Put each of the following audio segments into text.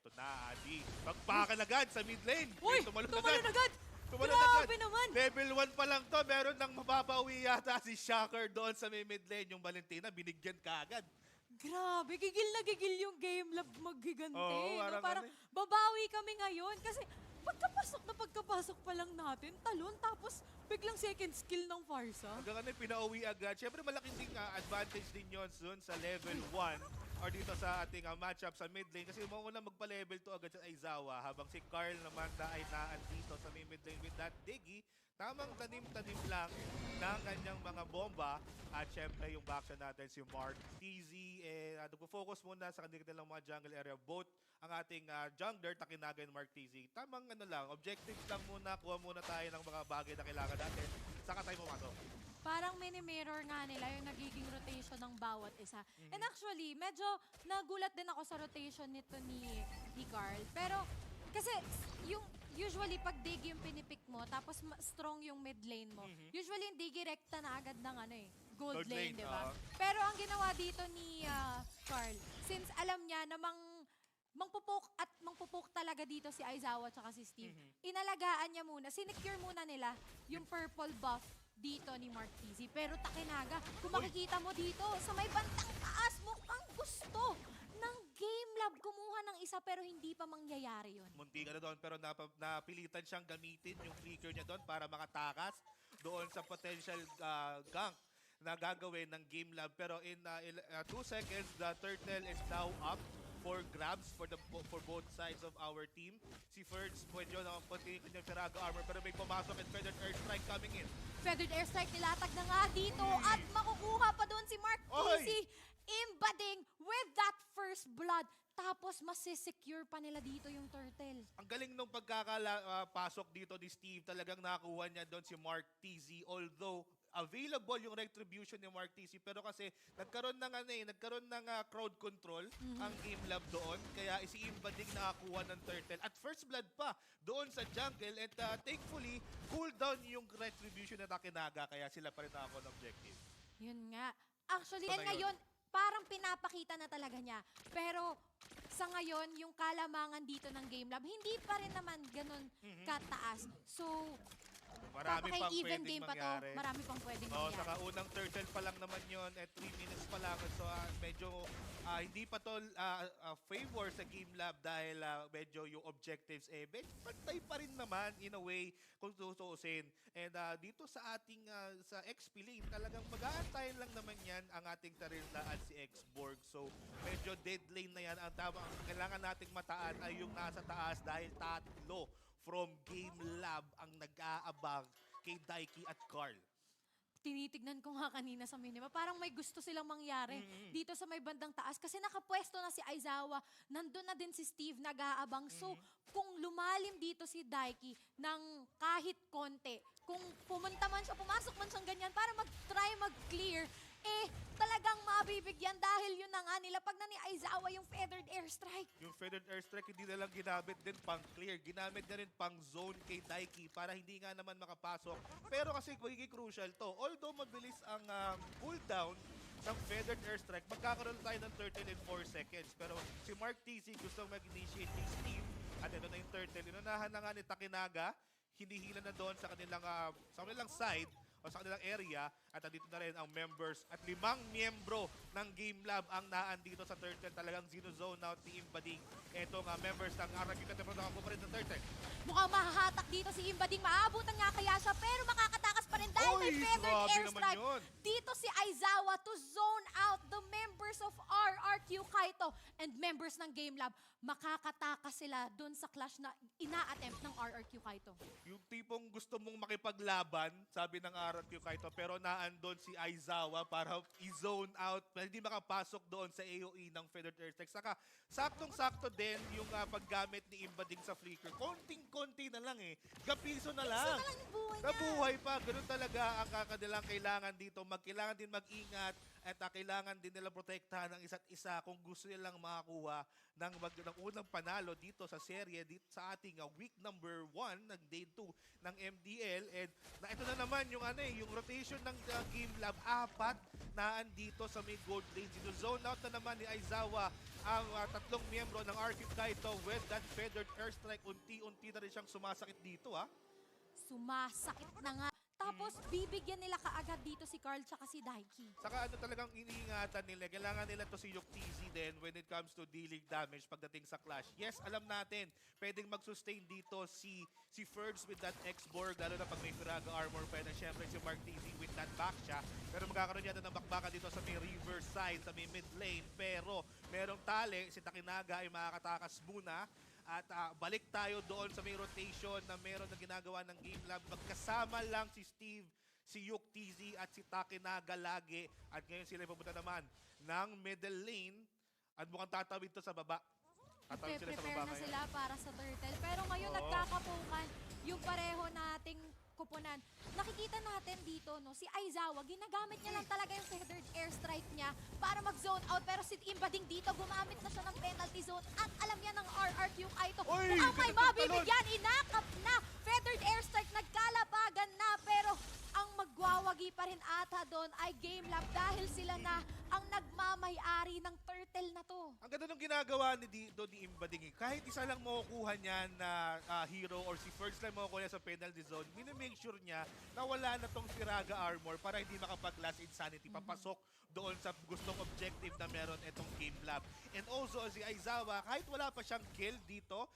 Ito na, Adi. Magpakal agad sa mid lane. Uy! Tumalon Tumalon agad! Tumalon Grabe agad. naman! Level 1 pa lang to. Meron nang mababawi yata si Shocker doon sa may mid lane. Yung Valentina, binigyan ka agad. Grabe, gigil na gigil yung game lab maggigante. Oo, no? parang Parang ano babawi kami ngayon kasi pagkapasok pa lang natin, talon, tapos biglang second skill ng Farsa. Hanggang ano, pinauwi agad. Siyempre, malaking ding advantage din yun soon sa level 1 or dito sa ating matchup sa mid lane. Kasi mauna magpa-level 2 agad sa Aizawa habang si Carl naman ay naandito sa may mid lane with that Diggy. Tamang tanim-tanim lang ng kanyang mga bomba. At syempre, yung backshot natin si Mark TZ. Nagpo-focus muna sa kanilang mga jungle area. Both ang ating jungler, Takinaga and Mark TZ. Tamang ano lang, objectives lang muna. Kuha muna tayo ng mga bagay na kailangan natin. Saka tayo pumasok. Parang mini-mirror nga nila yung nagiging rotation ng bawat isa. And actually, medyo nagulat din ako sa rotation nito ni Carl. Pero kasi yung usually pag dig yung pinipick mo, tapos strong yung mid lane mo, usually hindi direkta na agad ng ano eh, gold lane, di ba? Pero ang ginawa dito ni Carl, since alam niya na mangpupok talaga dito si Aizawa at si Steve, inalagaan niya muna, sinecure muna nila yung purple buff dito ni Mark TZ. Pero Takinaga, kung makikita mo dito, sa may bantang taas, mukhang gusto ng Game Lab kumuha ng isa pero hindi pa mangyayari yun. Munti ka na doon pero napilitan siyang gamitin yung flicker niya doon para makatakas doon sa potential gank na gagawin ng Game Lab. Pero in 2 seconds, the turtle is now up for grabs for both sides of our team. Si Ferds, medyo na pati kanyang Saraga armor pero may pumasok and Feathered Airstrike coming in. Feathered Airstrike nilatag na nga dito at makukuha pa doon si Mark TZ. Imbading with that first blood. Tapos masisecure pa nila dito yung turtle. Ang galing nung pagkakapasok dito ni Steve, talagang nakakuha niya doon si Mark TZ. Although available yung retribution ni Mark TZ, pero kasi nagkaroon ng crowd control ang Game Lab doon. Kaya si Imbading nakakuha ng turtle. At first blood pa doon sa jungle. And thankfully, cooldown yung retribution na Takinaga. Kaya sila pa rin nakakuha ng objective. Yun nga. Actually, Ito na ngayon, parang pinapakita na talaga niya. Pero sa ngayon, yung kalamangan dito ng Game Lab, hindi pa rin naman ganun kataas. So, Marami pang even pwedeng game pa to. mangyari. Marami pang pwedeng Oh, mangyari. saka unang turtle pa lang naman yon at 3 minutes pa lang. So medyo hindi pa to favor sa Game Lab dahil medyo yung objectives pantay pa rin naman in a way kung tutuusin. And dito sa ating sa XP lane, talagang mag-aantayin lang naman yan ang ating Tarilda at si Xborg. So medyo dead lane na yan. Ang kailangan nating mataan ay yung nasa taas dahil tatlo from Game Lab ang nag-aabang kay Daiki at Carl. Tinitignan ko nga kanina sa minima, parang may gusto silang mangyari dito sa may bandang taas kasi nakapwesto na si Aizawa, nandun na din si Steve nag-aabang. So, kung lumalim dito si Daiki ng kahit konti, kung pumunta man siya, pumasok man siyang ganyan para mag-try mag-clear, talagang mabibigyan dahil yun na nga nila pag na ni Aizawa yung Feathered Airstrike. Yung Feathered Airstrike hindi na lang ginamit din pang clear. Ginamit na rin pang zone kay Daiki para hindi nga naman makapasok. Pero kasi magiging crucial to. Although mabilis ang cooldown ng Feathered Airstrike, magkakaroon tayo ng turtle in 4 seconds. Pero si Mark TZ gusto mag-initiate ni Steve. At ito na yung turtle. Inunahan na nga ni Takinaga. Hinihila na doon sa kanilang side o sa kanilang area at andito na rin ang members at 5 miyembro ng Game Lab ang naandito sa turtle. Talagang zone out ni Imbading. Ito nga members ng RQ Kateprod ako pa rin ng turtle. Mukhang mahahatak dito si Imbading. Maabutan nga kaya siya pero makakatakas pa rin dahil may Feathered grabe naman Airstrike. yun. Dito si Aizawa to zone out the members of RRQ Kaito and members ng Game Lab. Makakatakas sila dun sa clash na ina-attempt ng RRQ Kaito. Yung tipong gusto mong makipaglaban, sabi ng RQ Kaito, pero naandun si Aizawa para i-zone out, hindi makapasok doon sa AoE ng Feathered Airstrike. Saka, saktong-sakto din yung paggamit ni Imbading sa flicker. Konting-konti na lang Gapiso na lang. Piso na lang yung buhay niya. Nabuhay pa. Ganun talaga ang kanilang kailangan dito. Kailangan din mag-ingat at kailangan din nila protektahan ang isa't isa kung gusto nilang makakuha ng unang panalo dito sa serye dito sa ating week number 1 ng day 2 ng MDL. And ito na naman yung yung rotation ng Game Lab, 4 na andito sa main gold lane. Dito zone out na naman ni Aizawa ang tatlong miyembro ng RQ Kaito with that feathered airstrike. Unti-unti na rin siyang sumasakit dito Sumasakit na nga. Tapos, bibigyan nila kaagad dito si Carl tsaka si Daiki. Saka talagang iniingatan nila. Kailangan nila to si Yuk TZ din when it comes to dealing damage pagdating sa clash. Yes, alam natin, pwedeng mag-sustain dito si Ferds with that X-Borg, lalo na pag may Firaga armor pa na syempre si Mark TZ with that back siya. Pero magkakaroon yata ng bakbakan dito sa may river side, sa may mid lane. Pero merong tali, si Takinaga ay makakatakas muna. At balik tayo doon sa may rotation na meron na ginagawa ng Game Lab. Magkasama lang si Steve, si Yuk TZ at si Takinaga lagi. At ngayon sila pupunta naman ng middle lane. At mukhang tatawid to sa baba. Tatawid sila sa Prepare baba na ngayon. sila para sa turtle. Pero ngayon nagkakapukan yung pareho nating kupunan. Nakikita natin dito, si Aizawa, ginagamit niya lang talaga yung feathered airstrike niya para mag-zone out. Pero si Imbading dito, gumamit na siya ng penalty zone at alam niya ng RRQ Kaito. Oy, Mukhang may ganun yung mabibigyan, inakap na. Feathered airstrike, nagkalapagan na. Pero ang magwawagi pa rin ata doon ay Game Lab dahil sila na ang nagmamay-ari ng turtle na to. Ang ganda ng ginagawa ni Imbading. Kahit isa lang makukuha niya na hero or si First lang makukuha niya sa penalty zone, minimake sure niya na wala na tong Firaga armor para hindi makapag-last insanity. Papasok doon sa gustong objective na meron itong Game Lab. And also si Aizawa, kahit wala pa siyang kill dito,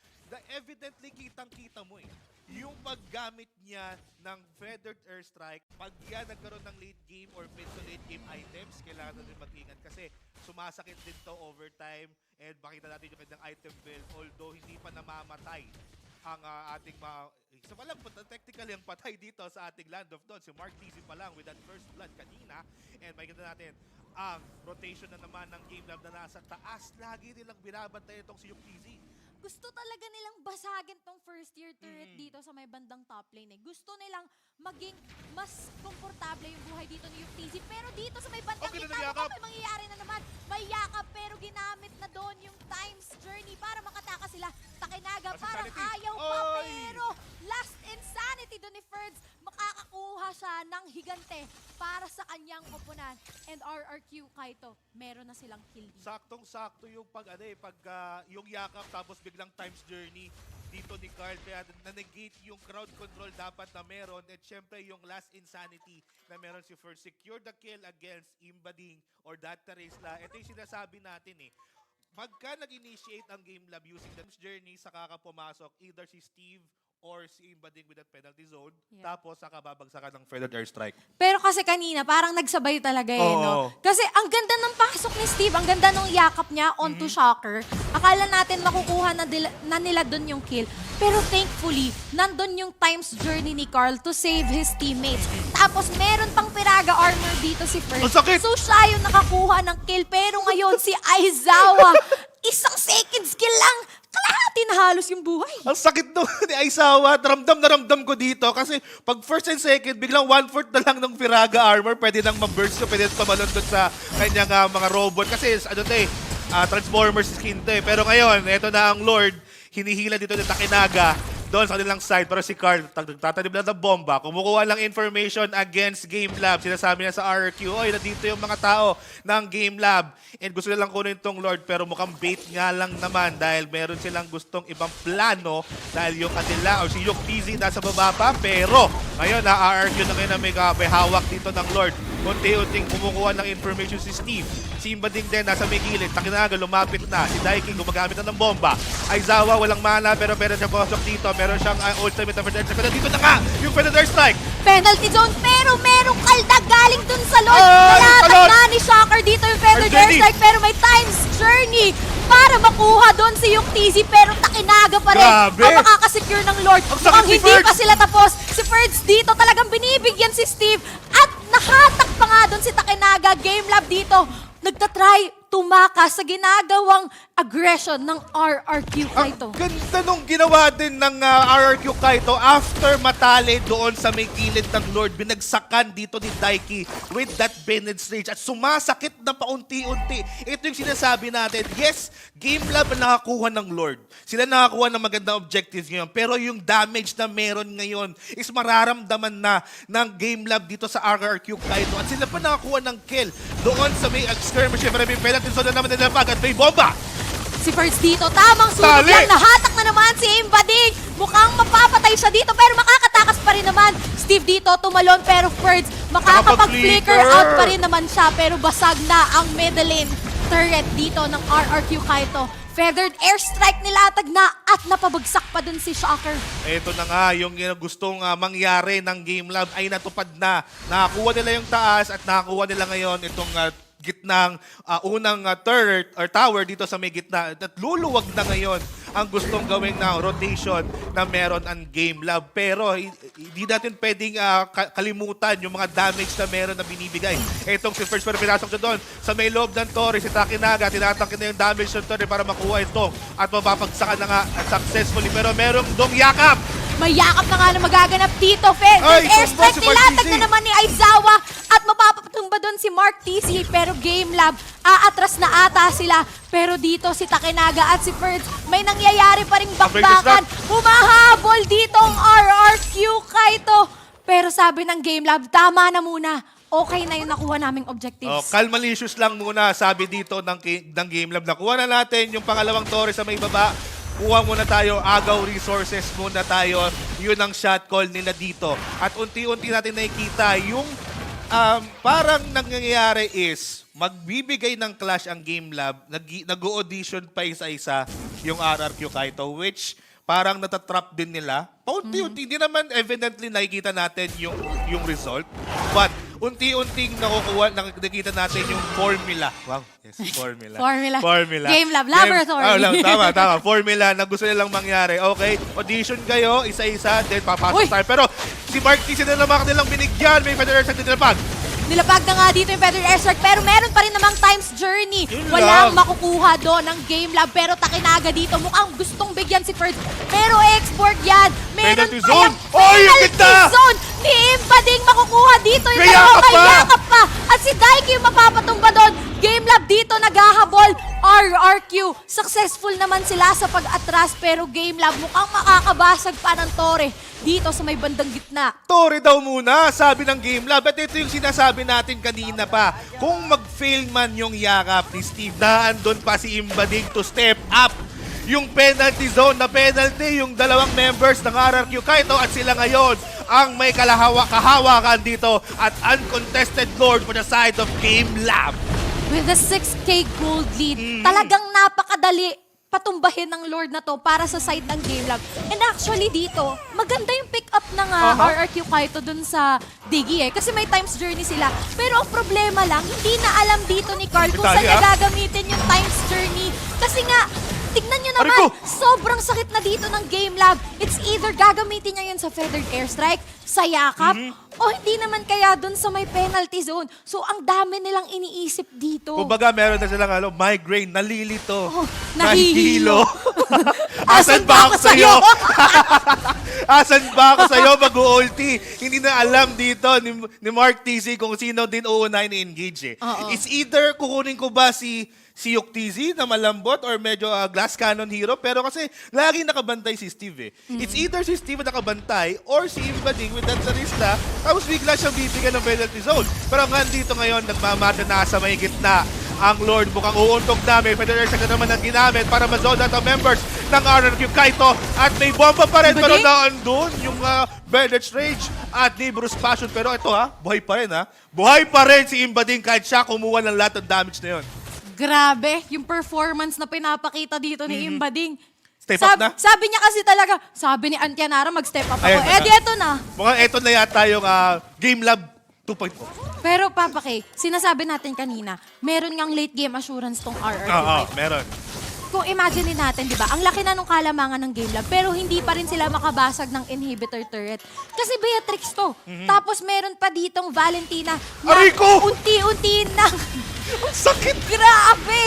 evidently kitang-kita mo yung paggamit niya ng feathered airstrike. Pag yan nagkaroon ng late game or mid to late game items, kailangan na rin mag-ingat kasi sumasakit din to overtime and makita natin yung kanyang item build although hindi pa namamatay ang ating isa pa lang technically ang patay dito sa ating Land of Dawn. Si Mark TZ pa lang with that first blood kanina. And makikita natin ang rotation na naman ng Game Lab na nasa taas. Lagi nilang binabantay itong si Yuk TZ. Gusto talaga nilang basagin tong first year turret dito sa may bandang top lane. Gusto nilang maging mas komportable yung buhay dito ni Yuk TZ. Pero dito sa may bandang gitna, may mangyayari na naman. May yakap pero ginamit na doon yung times journey para makataka sila. Takinaga parang ayaw pa pero last insanity doon ni Ferds. Makakakuha siya ng higante para sa kanyang koponan. And RRQ Kaito, meron na silang kill dito. Saktong-sakto yung yung yakap tapos biglang times journey dito ni Carl. Kaya na-negate yung crowd control dapat na meron. At syempre yung last insanity na meron si First. Secure the kill against Imbading or that Teresla. Ito yung sinasabi natin Pagka nag-initiate ang Game Lab using the journey, saka ka pumasok either si Steve or si Imbading with that penalty zone, tapos saka babagsakan ng feathered airstrike. Pero kasi kanina, parang nagsabay talaga no? Oo. Kasi ang ganda ng pasok ni Steve, ang ganda ng yakap niya onto Shocker. Akala natin makukuha na nila dun yung kill. Pero thankfully, nandun yung times journey ni Carl to save his teammates. Tapos meron pang Firaga armor dito si First. Ang sakit! So siya yung nakakuha ng kill. Pero ngayon si Aizawa, isang seconds kill lang. Kalahati na halos yung buhay. Ang sakit no ni Aizawa. Ramdam na ramdam ko dito. Kasi pag first and second, biglang 1/4 na lang ng Firaga armor. Pwede nang ma-burst ko. Pwede tumalon doon sa kanyang mga robot. Kasi Transformers skin to Pero ngayon, eto na ang Lord. Hinihila dito ni Takinaga doon sa kanilang side. Pero si Carl, tatanim na ng bomba. Kumukuha lang information against Game Lab. Sinasabi niya sa RRQ, oy, nandito yung mga tao ng Game Lab. And gusto nilang kunin itong Lord. Pero mukhang bait nga lang naman dahil meron silang gustong ibang plano dahil yung kanila o si Yuk TZ nasa baba pa. Pero ngayon, RRQ na ngayon na may hawak dito ng Lord. Unti-unting kumukuha ng information si Steve. Si Imbading din nasa may gilid. Takinaga lumapit na. Si Daiki gumagamit na ng bomba. Aizawa walang mana pero meron siyang pasok dito. Meron siyang ultimate of Feather. Pero dito na nga yung Feather Strike. Penalty zone pero merong kaldag galing dun sa Lord. Nalatag na ni Shocker dito yung Feather Strike pero may times journey para makuha doon si Yuk TZ pero Takinaga pa rin ang makakasecure ng Lord. Ang hindi pa sila tapos. Si Ferds dito talagang binibigyan si Steve at nahatak pa nga doon si Takinaga. Game Lab dito nagtatry tumakas sa ginagawang aggression ng RRQ Ang Kaito. ganda nung ginawa din ng RRQ Kaito after matali doon sa may kilid ng Lord. Binagsakan dito ni Daiki with that Bennett Rage at sumasakit na paunti-unti. Ito yung sinasabi natin. Yes, Game Lab ang nakakuha ng Lord. Sila nakakuha ng magandang objectives ngayon. Pero yung damage na meron ngayon is mararamdaman na ng Game Lab dito sa RRQ Kaito. At sila pa nakakuha ng kill doon sa may skirmish. Siyempre may penalty zone na naman nila pag at may bomba. Si Ferds dito, tamang sunog Tali! lang, nahatak na naman si Imbading. Mukhang mapapatay siya dito pero makakatakas pa rin naman. Steve dito, tumalon pero Ferds, makakapag-flicker out pa rin naman siya pero basag na ang middle lane turret dito ng RRQ Kaito. Feathered airstrike nilatag na at napabagsak pa dun si Shocker. Ito na nga, yung gustong mangyari ng Game Lab ay natupad na. Nakakuha nila yung taas at nakakuha nila ngayon itong gitnang unang turret or tower dito sa may gitna. At luluwag na ngayon ang gustong gawin na rotation na meron ang Game Lab. Pero hindi natin pwedeng kalimutan yung mga damage na meron na binibigay. Itong si First pero pinasok siya doon sa may loob ng Torre. Si Takinaga, tinatangkin na yung damage ng Torre para makuha ito. At mapapagsakan na nga successfully. Pero merong dong yakap. May yakap na nga na magaganap dito. Ay, Feathered airstrike tumba si Mark nilatag TC. na naman ni Aizawa at mapapatumba doon si Mark TC. Pero Game Lab, aatras na ata sila. Pero dito si Takinaga at si Ferds, may nangyayari pa ring bakbakan. Humahabol dito ang RRQ Kaito. Pero sabi ng Game Lab, tama na muna. Okay na yung nakuha naming objectives. Calmalicious lang muna, sabi dito ng Game Lab. Nakuha na natin yung pangalawang Torre sa may baba. Kuha muna tayo, agaw resources muna tayo. Yun ang shot call nila dito. At unti-unti natin nakikita yung parang nangyayari is magbibigay ng clash ang Game Lab, nag-audition pa isa-isa yung RRQ Kaito, which parang natatrap din nila. Paunti-unti, hindi naman evidently nakikita natin yung result. But unti-unting nakikita natin yung formula. Wow, yes, formula. Formula. Game Lab Laboratory. Tama. Formula na gusto nilang mangyari. Okay, audition kayo, isa-isa, then papasok Uy! tayo. Pero si Mark T. sila naman nilang binigyan. May Federer sa tinilapag. Nilapag na nga dito yung Feathered airstrike pero meron pa rin namang Time's Journey. Yun Walang lang. makukuha doon ng Game Lab pero Takinaga dito mukhang gustong bigyan si Ferds. Pero export yan. Meron Penalty pa zone. yung Oy, yung penalty kita! zone ni Imbading makukuha dito. Yung Kaya dalawa ka pa! yakap pa. At si Daiki yung mapapatumba doon. Game Lab dito naghahabol. RRQ. Successful naman sila sa pag-atras pero Game Lab mukhang makakabasag pa ng Torre dito sa may bandang gitna. Torre daw muna, sabi ng Game Lab. At ito yung sinasabi natin kanina pa. Kung mag-fail man yung yakap ni Steve, naandun pa si Imbading to step up. Yung penalty zone na penalty, yung dalawang members ng RRQ Kaito at sila ngayon ang may kahawakan dito at uncontested Lord for the side of Game Lab. With a 6K gold lead, talagang napakadali patumbahin ng Lord na to para sa side ng Game Lab. And actually dito, maganda yung pick up ng RRQ Kaito dun sa Diggy eh. Kasi may Time's Journey sila. Pero ang problema lang, hindi na alam dito ni Carl kung saan niya gagamitin yung Time's Journey. Kasi nga, tignan nyo naman, Arico! sobrang sakit na dito ng Game Lab. It's either gagamitin niya yun sa Feathered Airstrike, sa yakap, o hindi naman kaya dun sa may penalty zone. So, ang dami nilang iniisip dito. Kumbaga, meron na silang migraine, nalilito, Oh, nahihilo. Asan ba ako sa'yo? Asan ba ako sa'yo mag-ulti? Hindi na alam dito ni Mark TC kung sino din uunahin i-engage eh. Oo. It's either kukunin ko ba si Yok TZ na malambot or medyo glass cannon hero. Pero kasi lagi nakabantay si Steve eh. It's either si Steve na nakabantay or si Imbading with that sarista. Tapos bigla siyang bibigyan ng penalty zone. Pero nga dito ngayon, nagmamata na sa may gitna. Ang Lord mukhang uuntog na. May Federer sa naman ang ginamit para ma-zone out ang members ng RRQ Kaito. At may bomba pa rin. Pero naandun yung Bennett Rage at ni Bruce Passion. Pero ito buhay pa rin Buhay pa rin si Imbading kahit siya kumuha ng lahat ng damage na yun. Grabe, yung performance na pinapakita dito ni Imbading. Step up na? Sabi niya kasi talaga, sabi ni Antianara, mag-step up ako. Ayan na. Di eto na. Mukhang ito na yata yung Game Lab 2.0. Pero Papa K, sinasabi natin kanina, meron ngang late game assurance tong RRQ. Oo, meron. Kung imagine natin, di ba, ang laki na nung kalamangan ng Game Lab, pero hindi pa rin sila makabasag ng inhibitor turret. Kasi Beatrix to. Tapos meron pa ditong Valentina na Arico! unti-unti na. Ang sakit! Grabe!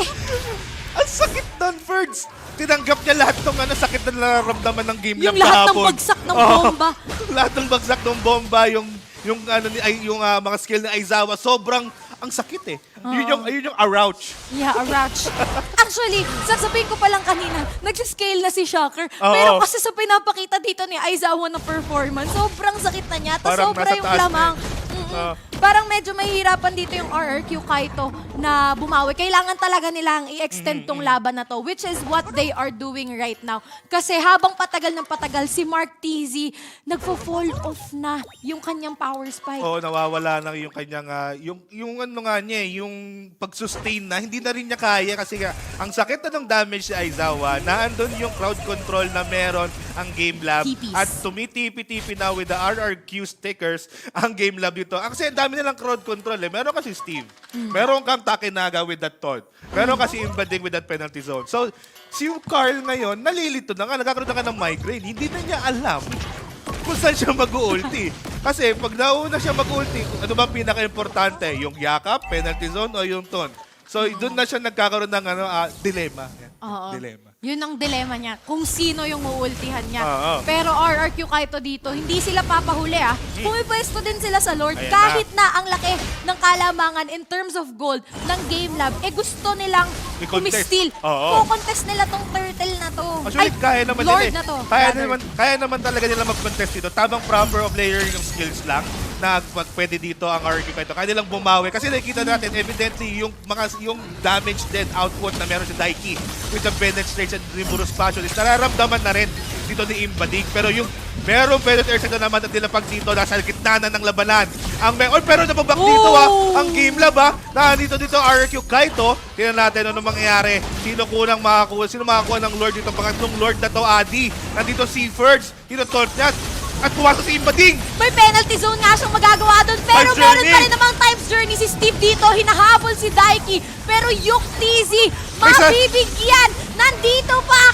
Ang sakit nun, Ferds. Tinanggap niya lahat ng sakit na nararamdaman ng game Yung lab lahat ng kahapon. bagsak ng Oo. bomba. Lahat ng bagsak ng bomba, yung mga skill ni Aizawa, sobrang ang sakit eh. Yun yung Arouch. Yeah, a Ratch. Actually, sasabihin ko pa lang kanina, nag-scale na si Shocker. Oo. Pero kasi sa pinapakita dito ni Aizawa na performance, sobrang sakit na niya. Tapos Parang sobra nasa yung taas na lamang. Oo. Parang medyo mahihirapan dito yung RRQ Kaito na bumawi. Kailangan talaga nilang i-extend tong laban na to, which is what they are doing right now. Kasi habang patagal ng patagal, si Mark TZ, nagfo-fall off na yung kanyang power spike. Oo, nawawala na yung kanyang, yung ano nga niya, yung pag-sustain na, hindi na rin niya kaya kasi nga, ang sakit na ng damage si Aizawa, naandun yung crowd control na meron ang Game Lab. TPs. At tumitipi-tipi na with the RRQ stickers ang Game Lab dito. Kasi ang dami nilang crowd control eh. Meron kasi Steve. Meron kang Takinaga with that taunt. Meron kasi Invading with that penalty zone. So, si Carl ngayon, nalilito na nga, nagkakaroon na nga ng migraine. Hindi na niya alam kung saan siya mag-ulti. Kasi pag nauna siya mag-ulti, ano ba pinaka-importante? Yung yakap, penalty zone, o yung taunt? So, doon na siya nagkakaroon ng dilemma. Yan. Oo. Dilemma. Yun ang dilema niya, kung sino yung uultihan niya. Oo. Pero RRQ Kaito dito, hindi sila papahuli ah. Pumipwesto din sila sa Lord. Ayan Kahit na ang laki ng kalamangan in terms of gold ng Game Lab, gusto nilang I-contest. kumistil. Oo. Kukontest nila tong turtle na to. Actually, kaya naman Lord nila na to. Kaya rather. naman talaga nila mag-contest dito. Tamang proper of layering ng skills lang na pwede dito ang RQ Kaito. Kaya nilang bumawi. Kasi nakikita natin, evidently, yung damage dead output na meron si Daiki with the penetration at Rimuru Specialist, nararamdaman na rin dito ni Imbadig. Pero yung merong penetration na naman at nilapag dito, nasa gitna na ng labanan. Pero nababak dito ang Game Lab nandito dito RQ Kaito. Tingnan natin ano mangyayari. Sino makakuha ng Lord dito. Pangatlong Lord na to, Adi. Nandito si Ferds. Dito taunt niya. At pumasok si Imbadig. May penalty zone nga siyang magagawa doon. Pero Times meron journey. pa rin namang times journey si Steve dito. Hinahabol si Daiki. Pero yung TZ, mabibigyan. Nandito pa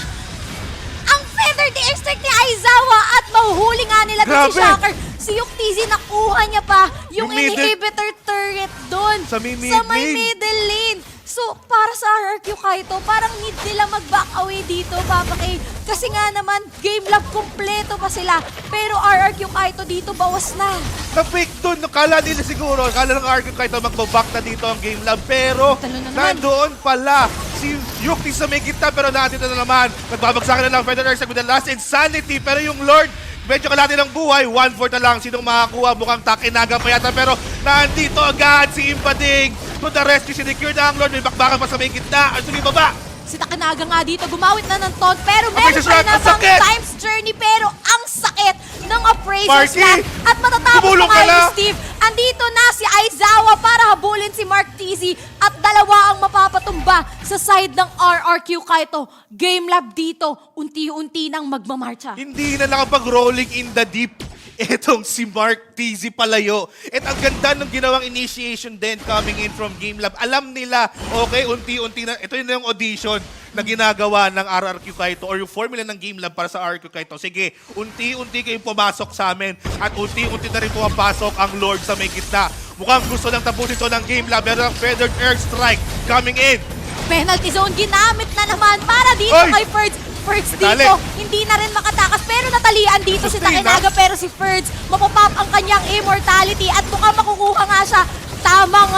ang feather the extract ni Aizawa at mahuhuli nga nila din si Grabe. Shocker. Si Yuk TZ nakuha niya pa yung Yung middle- inhibitor turret doon. Sa may Sa may mid lane. middle lane. So, para sa RRQ Kaito, parang need nila mag-back away dito, Papa K. Kasi nga naman, Game Lab kompleto pa sila. Pero RRQ Kaito dito, bawas na. Na-fake doon. Kala nila siguro, kala ng RQ Kaito magbaback na dito ang Game Lab. Pero Talo na naman. nandoon pala si Yuki sa may gitna. Pero nandito na naman. Nagbabagsakan na lang Feather Extract with the last Insanity. Pero yung Lord, medyo kalati ng buhay. 1/4 na lang. Sinong makakuha? Mukhang Takinaga pa yata. Pero nandito agad si Impading. To the rescue, sinecure na ang Lord. May bakbakan pa sa may gitna. At sumibaba. Si Takanaga nga dito, gumawit na ng taunt. Pero Okay, meron si pa rin Shrek, ang namang sakit! times journey. Pero ang sakit ng Appraiser's Marky, Land. At matatapos tumulong pa ka nga na. ni Steve. Andito na si Aizawa para habulin si Mark TZ. At dalawa ang mapapatumba sa side ng RRQ Kaito. Game Lab dito, unti-unti nang magmamarcha. Hindi na nakapag-rolling in the deep. Etong si Mark TZ palayo. At ang ganda ng ginawang initiation din coming in from Game Lab. Alam nila, okay, unti-unti na. Ito yun yung audition na ginagawa ng RRQ Kaito or yung formula ng Game Lab para sa RRQ Kaito. Sige, unti-unti kayong pumasok sa amin at unti-unti na rin pumapasok ang Lord sa may gitna. Mukhang gusto lang tapusin ito ng Game Lab. Meron ang Feathered Airstrike coming in. Penalty zone ginamit na naman para dito Oy! kay Ferds. Ferds Natali. dito, hindi na rin makatakas. Pero natalian dito si Sustain, Takinaga. Pero si Ferds, mapapop ang kanyang immortality. At mukhang makukuha nga siya tamang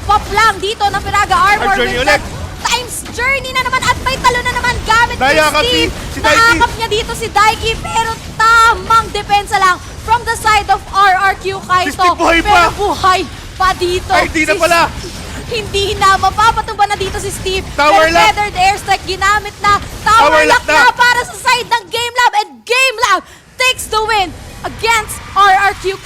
pop lang dito ng Piraga Armor. Journey with ulit. that times journey na naman at may talo na naman gamit ni Nayakap Steve. si Daiki. Naakap niya dito si Daiki. Pero tamang depensa lang from the side of RRQ Kaito. Steve buhay pa. Pero buhay pa dito. Ay, di na si pala. Hindi na. Mapapatumba na dito si Steve. Tower Pero lock. feathered airstrike ginamit na. Tower lock na para sa side ng Game Lab. And Game Lab takes the win against RRQ.